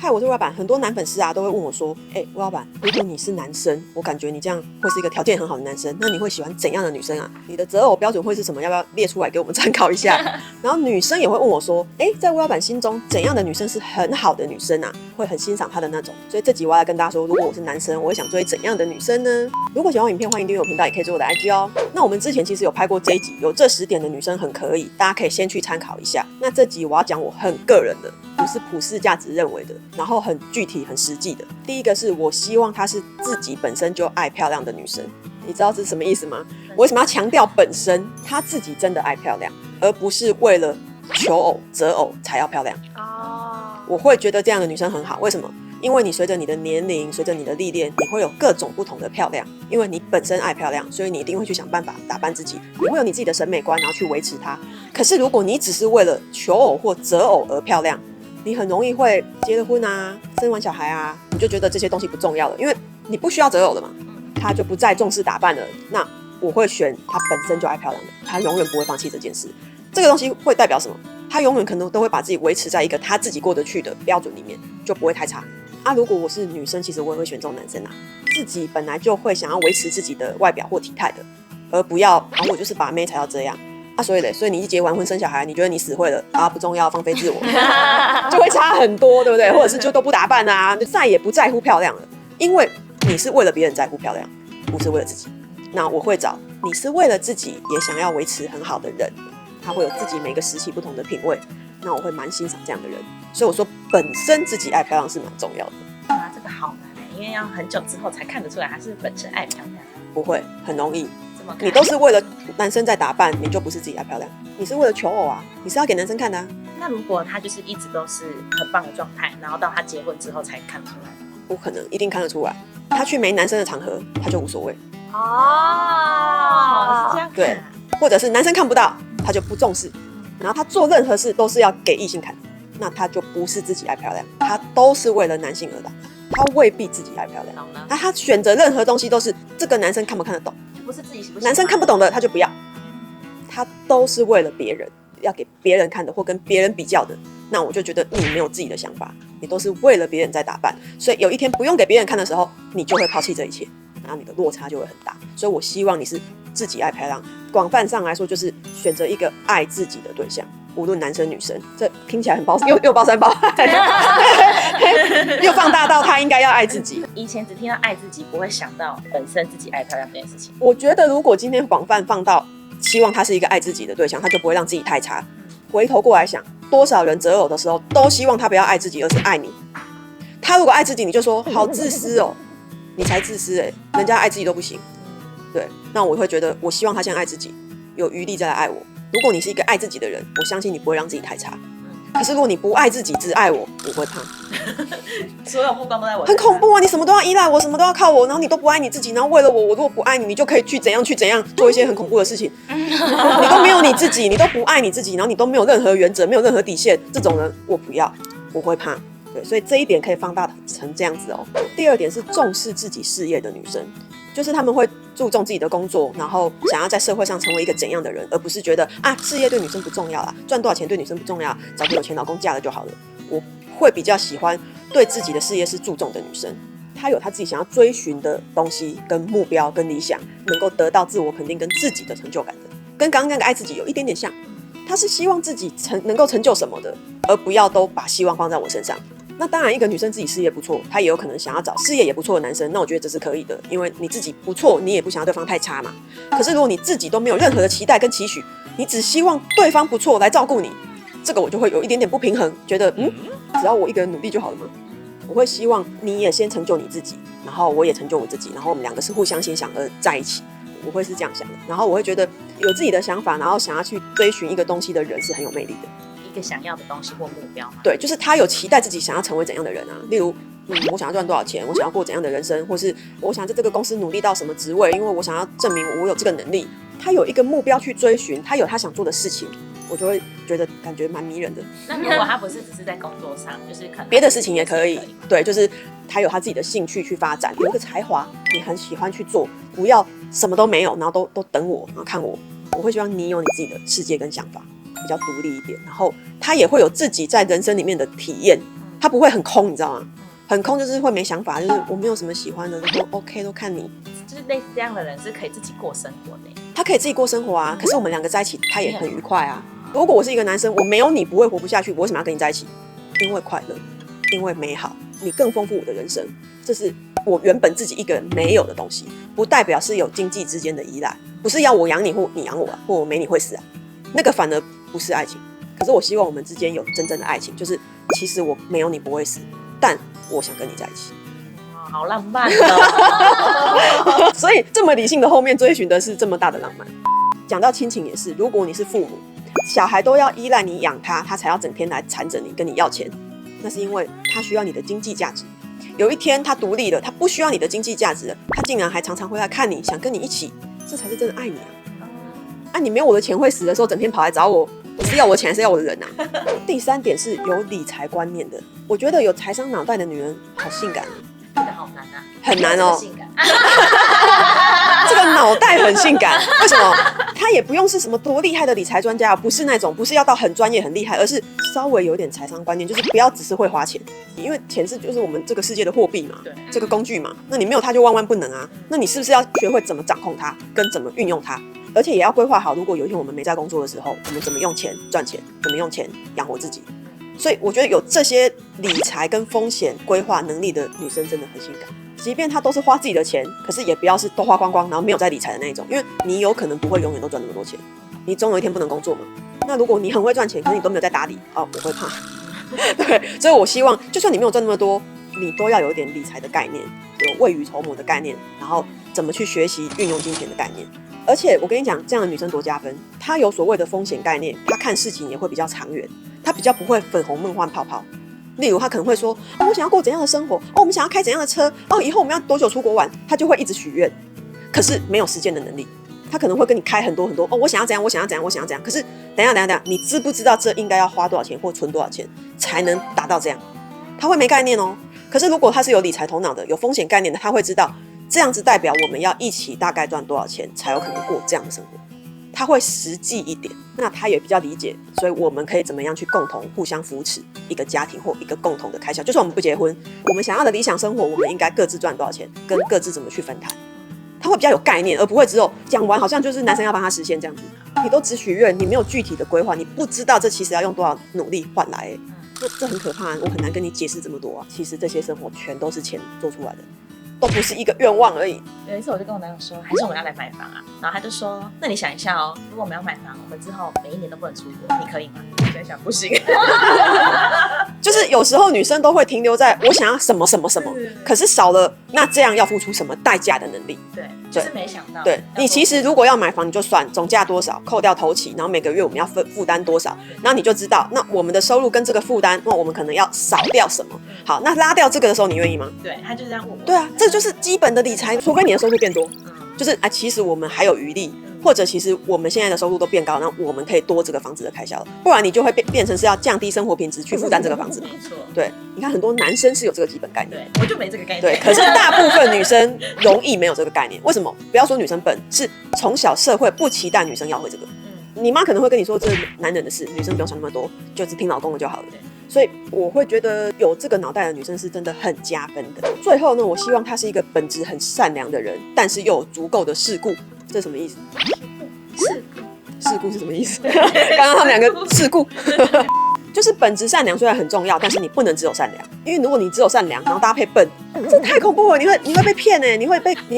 嗨，我是魏老板。很多男粉丝啊都会问我说：“魏老板，如果你是男生，我感觉你这样会是一个条件很好的男生，那你会喜欢怎样的女生啊？你的择偶标准会是什么？要不要列出来给我们参考一下？”然后女生也会问我说：“在魏老板心中，怎样的女生是很好的女生啊？会很欣赏她的那种。”所以这集我要来跟大家说，如果我是男生，我会想追怎样的女生呢？如果喜欢我影片，欢迎订阅我频道，也可以追我的 IG 哦。那我们之前其实有拍过这一集，有这10点的女生很可以，大家可以先去参考一下。那这集我要讲我很个人的，不是普世价值认为的，然后很具体、很实际的。第一个是我希望她是自己本身就爱漂亮的女生，你知道这是什么意思吗？我为什么要强调本身？她自己真的爱漂亮，而不是为了求偶、择偶才要漂亮。我会觉得这样的女生很好，为什么？因为你随着你的年龄，随着你的历练，你会有各种不同的漂亮。因为你本身爱漂亮，所以你一定会去想办法打扮自己，你会有你自己的审美观，然后去维持它。可是如果你只是为了求偶或择偶而漂亮，你很容易会结了婚啊，生完小孩啊，你就觉得这些东西不重要了，因为你不需要择偶了嘛，他就不再重视打扮了。那我会选他本身就爱漂亮的，他永远不会放弃这件事。这个东西会代表什么？他永远可能都会把自己维持在一个他自己过得去的标准里面，就不会太差。如果我是女生，其实我也会选这种男生啊，自己本来就会想要维持自己的外表或体态的，而不要我就是把妹才要这样所以你一结完婚生小孩，你觉得你死会了不重要，放飞自我就会差很多，对不对？或者是就都不打扮啊，就再也不在乎漂亮了，因为你是为了别人在乎漂亮，不是为了自己。那我会找你是为了自己也想要维持很好的人，他会有自己每个时期不同的品味，那我会蛮欣赏这样的人。所以我说本身自己爱漂亮是蛮重要的。这个好难因为要很久之后才看得出来他是本身爱漂亮。不会，很容易。你都是为了男生在打扮，你就不是自己爱漂亮，你是为了求偶啊，你是要给男生看的那如果他就是一直都是很棒的状态，然后到他结婚之后才看出来？不可能，一定看得出来。他去没男生的场合，他就无所谓。是这样。对，或者是男生看不到，他就不重视，然后他做任何事都是要给异性看，那他就不是自己爱漂亮，他都是为了男性而打扮，他未必自己爱漂亮。那他选择任何东西都是这个男生看不看得懂，不是自己喜不喜欢，男生看不懂的他就不要，他都是为了别人，要给别人看的或跟别人比较的。那我就觉得你没有自己的想法，你都是为了别人在打扮，所以有一天不用给别人看的时候，你就会抛弃这一切，然后你的落差就会很大。所以我希望你是自己爱漂亮，广泛上来说就是选择一个爱自己的对象，无论男生女生。这听起来很包，又包山包海又放大到他应该要爱自己。以前只听到爱自己，不会想到本身自己爱漂亮这件事情。我觉得如果今天广泛放到希望他是一个爱自己的对象，他就不会让自己太差。回头过来想，多少人择偶的时候都希望他不要爱自己，而是爱你。他如果爱自己，你就说好自私哦，你才自私人家爱自己都不行。对，那我会觉得我希望他先爱自己，有余力再来爱我。如果你是一个爱自己的人，我相信你不会让自己太差。可是如果你不爱自己，只爱我，我会怕。所有目光都在我，很恐怖啊！你什么都要依赖我，什么都要靠我，然后你都不爱你自己，然后为了我如果不爱你，你就可以去怎样做一些很恐怖的事情。你都没有你自己，你都不爱你自己，然后你都没有任何原则，没有任何底线，这种人我不要，我会怕。对，所以这一点可以放大成这样子哦。第二点是重视自己事业的女生，就是他们会注重自己的工作，然后想要在社会上成为一个怎样的人，而不是觉得事业对女生不重要啦，赚多少钱对女生不重要，找个有钱老公嫁了就好了。我会比较喜欢对自己的事业是注重的女生，她有她自己想要追寻的东西跟目标跟理想，能够得到自我肯定跟自己的成就感的，跟刚刚那个爱自己有一点点像。她是希望自己能够成就什么的，而不要都把希望放在我身上。那当然，一个女生自己事业不错，她也有可能想要找事业也不错的男生，那我觉得这是可以的，因为你自己不错，你也不想要对方太差嘛。可是如果你自己都没有任何的期待跟期许，你只希望对方不错来照顾你，这个我就会有一点点不平衡，觉得只要我一个人努力就好了吗？我会希望你也先成就你自己，然后我也成就我自己，然后我们两个是互相欣赏而在一起，我会是这样想的。然后我会觉得有自己的想法，然后想要去追寻一个东西的人是很有魅力的。一个想要的东西或目标吗？对，就是他有期待自己想要成为怎样的人啊，例如我想要赚多少钱，我想要过怎样的人生，或是我想在这个公司努力到什么职位，因为我想要证明我有这个能力。他有一个目标去追寻，他有他想做的事情，我就会觉得感觉蛮迷人的。那如果他不是只是在工作上，就是可能别的事情也可以，对，就是他有他自己的兴趣去发展，有一个才华你很喜欢去做，不要什么都没有，然后都等我，然后看我。我会希望你有你自己的世界跟想法，比较独立一点，然后他也会有自己在人生里面的体验，他不会很空，你知道吗？很空就是会没想法，就是我没有什么喜欢的，都 OK， 都看你。就是类似这样的人是可以自己过生活的。他可以自己过生活啊，可是我们两个在一起，他也很愉快啊。如果我是一个男生，我没有你不会活不下去，我为什么要跟你在一起？因为快乐，因为美好，你更丰富我的人生，这是我原本自己一个人没有的东西，不代表是有经济之间的依赖，不是要我养你或你养我啊，或我没你会死啊，那个反而不是爱情。可是我希望我们之间有真正的爱情，就是其实我没有你不会死，但我想跟你在一起。好浪漫哦！所以这么理性的后面追寻的是这么大的浪漫。讲到亲情也是，如果你是父母，小孩都要依赖你养他，他才要整天来缠着你跟你要钱，那是因为他需要你的经济价值。有一天他独立了，他不需要你的经济价值了，他竟然还常常回来看你，想跟你一起，这才是真的爱你啊！你没有我的钱会死的时候，整天跑来找我，你是要我钱还是要我的人啊？第三点是有理财观念的，我觉得有财商脑袋的女人好性感啊。这个好难啊，很难哦。性感这个脑袋很性感，为什么？他也不用是什么多厉害的理财专家，不是那种，不是要到很专业很厉害，而是稍微有点财商观念，就是不要只是会花钱，因为钱就是我们这个世界的货币嘛，这个工具嘛，那你没有它就万万不能啊。那你是不是要学会怎么掌控它，跟怎么运用它？而且也要规划好，如果有一天我们没在工作的时候，我们怎么用钱赚钱，怎么用钱养活自己。所以我觉得有这些理财跟风险规划能力的女生真的很性感，即便她都是花自己的钱，可是也不要是都花光光，然后没有在理财的那一种，因为你有可能不会永远都赚那么多钱，你总有一天不能工作嘛。那如果你很会赚钱，可是你都没有在打理，我会怕。对，所以我希望，就算你没有赚那么多，你都要有一点理财的概念，有未雨绸缪的概念，然后怎么去学习运用金钱的概念。而且我跟你讲，这样的女生多加分，她有所谓的风险概念，她看事情也会比较长远，她比较不会粉红梦幻泡泡。例如她可能会说，我想要过怎样的生活，我们想要开怎样的车，以后我们要多久出国玩，她就会一直许愿，可是没有实践的能力。她可能会跟你开很多很多，我想要怎样，我想要怎样，我想要怎样，可是等一下，你知不知道这应该要花多少钱或存多少钱才能达到这样？她会没概念哦。可是如果她是有理财头脑的，有风险概念的，她会知道这样子代表我们要一起大概赚多少钱才有可能过这样的生活。他会实际一点，那他也比较理解，所以我们可以怎么样去共同互相扶持一个家庭或一个共同的开销。就算我们不结婚，我们想要的理想生活，我们应该各自赚多少钱，跟各自怎么去分摊。他会比较有概念，而不会只有讲完好像就是男生要帮他实现这样子。你都只许愿，你没有具体的规划，你不知道这其实要用多少努力换来，这很可怕，我很难跟你解释这么多啊。其实这些生活全都是钱做出来的。都不是一个愿望而已。有一次我就跟我男友说，还是我们要来买房啊？然后他就说，那你想一下哦，如果我们要买房，我们之后每一年都不能出国，你可以吗？我想想不行。就是有时候女生都会停留在我想要什么什么什么，可是少了那这样要付出什么代价的能力。对，就是没想到。对，你其实如果要买房，你就算总价多少，扣掉头期，然后每个月我们要负担多少，然后你就知道，那我们的收入跟这个负担，那我们可能要少掉什么。好，那拉掉这个的时候，你愿意吗？对，他就这样问我。对啊，这就是基本的理财，除非你的收入变多，就是其实我们还有余力。或者其实我们现在的收入都变高，那我们可以多这个房子的开销了，不然你就会变成是要降低生活品质去负担这个房子嘛。没错，对，你看很多男生是有这个基本概念，对，我就没这个概念。对，可是大部分女生容易没有这个概念，为什么？不要说女生笨，是从小社会不期待女生要会这个。你妈可能会跟你说，这是男人的事，女生不用想那么多，就只听老公的就好了。所以我会觉得有这个脑袋的女生是真的很加分的。最后呢，我希望她是一个本质很善良的人，但是又有足够的世故。这是什么意思？事故是什么意思？刚刚他们两个事故，就是本质善良虽然很重要，但是你不能只有善良，因为如果你只有善良，然后搭配笨，这太恐怖了，你会被骗欸，你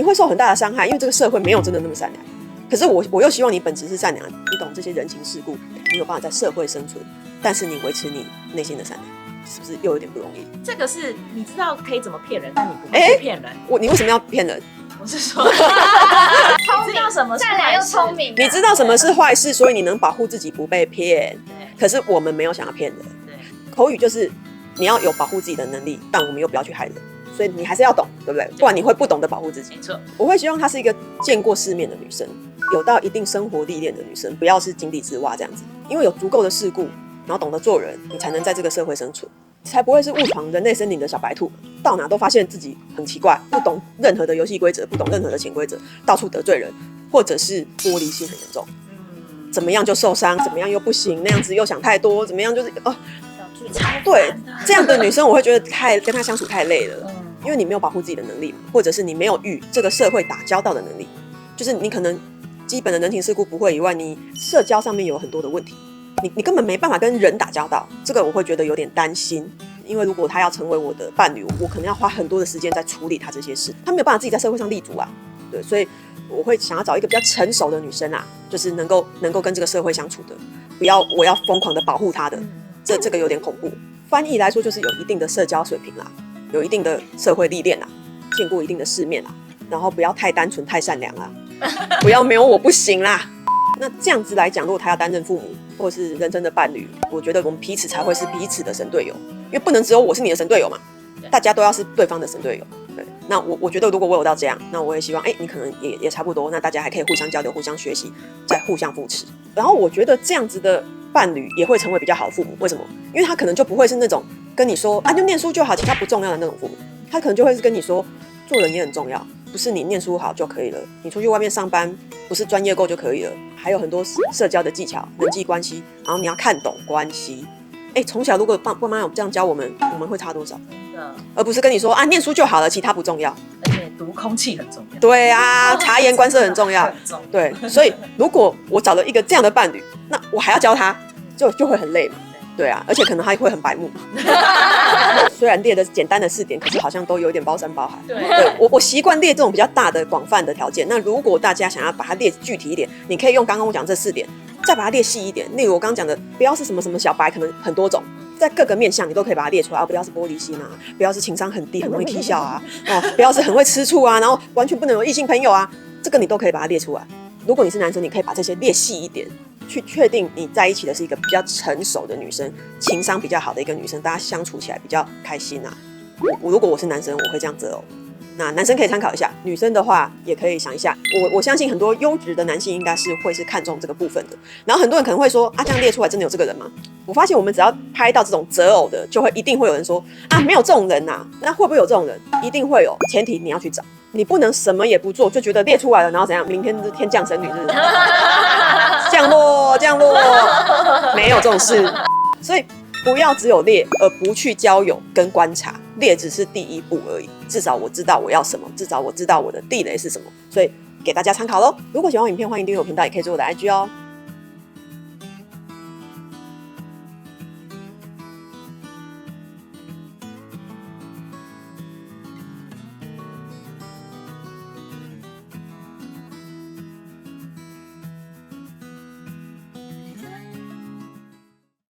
会受很大的伤害，因为这个社会没有真的那么善良。可是我又希望你本质是善良，你懂这些人情世故，你有办法在社会生存，但是你维持你内心的善良，是不是又有点不容易？这个是你知道可以怎么骗人，但你不会去骗人。你为什么要骗人？我是说，你知道什么是善良又聪明，你知道什么是坏事，所以你能保护自己不被骗。可是我们没有想要骗人。口语就是你要有保护自己的能力，但我们又不要去害人，所以你还是要懂，对不对？不然你会不懂得保护自己。没错，我会希望她是一个见过世面的女生，有到一定生活历练的女生，不要是井底之蛙这样子，因为有足够的世故，然后懂得做人，你才能在这个社会生存。才不会是误闯人类森林的小白兔，到哪都发现自己很奇怪，不懂任何的游戏规则，不懂任何的潜规则，到处得罪人，或者是玻璃心很严重，怎么样就受伤，怎么样又不行，那样子又想太多，怎么样就是对，这样的女生我会觉得跟她相处太累了，因为你没有保护自己的能力嘛，或者是你没有与这个社会打交道的能力，就是你可能基本的人情世故不会以外，你社交上面有很多的问题，你根本没办法跟人打交道，这个我会觉得有点担心。因为如果他要成为我的伴侣，我可能要花很多的时间在处理他这些事，他没有办法自己在社会上立足啊。对，所以我会想要找一个比较成熟的女生啊，就是能够跟这个社会相处的，不要我要疯狂的保护她的，这个有点恐怖。翻译来说就是有一定的社交水平啦，有一定的社会历练啦，见过一定的世面啦，然后不要太单纯太善良啦，不要没有我不行啦。那这样子来讲，如果他要担任父母或是人生的伴侣，我觉得我们彼此才会是彼此的神队友，因为不能只有我是你的神队友嘛，大家都要是对方的神队友。对，那我觉得如果我有到这样，那我也希望你可能也差不多，那大家还可以互相交流、互相学习，再互相扶持。然后我觉得这样子的伴侣也会成为比较好的父母。为什么？因为他可能就不会是那种跟你说就念书就好，其他不重要的那种父母，他可能就会是跟你说做人也很重要，不是你念书好就可以了，你出去外面上班不是专业够就可以了，还有很多社交的技巧、人际关系，然后你要看懂关系。从小如果爸妈有这样教我们会差多少？而不是跟你说念书就好了，其他不重要。而且读空气很重要。对啊，察言观色很重要。对，所以如果我找了一个这样的伴侣，那我还要教他，就会很累嘛。对啊，而且可能还会很白目。虽然列的简单的4点，可是好像都有点包山包海。对，我习惯列这种比较大的、广泛的条件。那如果大家想要把它列具体一点，你可以用刚刚我讲这4点，再把它列细一点。例如我刚刚讲的，不要是什么什么小白，可能很多种，在各个面向你都可以把它列出来。不要是玻璃心啊，不要是情商很低，很容易 k 笑啊，不要是很会吃醋啊，然后完全不能有异性朋友啊，这个你都可以把它列出来。如果你是男生，你可以把这些列细一点。去确定你在一起的是一个比较成熟的女生，情商比较好的一个女生，大家相处起来比较开心啊。如果我是男生，我会这样择偶。那男生可以参考一下，女生的话也可以想一下。我相信很多优质的男性应该是会是看重这个部分的。然后很多人可能会说这样列出来真的有这个人吗？我发现我们只要拍到这种择偶的，一定会有人说没有这种人啊。那会不会有这种人？一定会有，前提你要去找。你不能什么也不做，就觉得列出来了，然后怎样？明天是天降神女，是不是？降落，没有这种事。所以不要只有列，而不去交友跟观察。列只是第一步而已，至少我知道我要什么，至少我知道我的地雷是什么。所以给大家参考咯。如果喜欢我影片，欢迎订阅我频道，也可以追我的IG哦。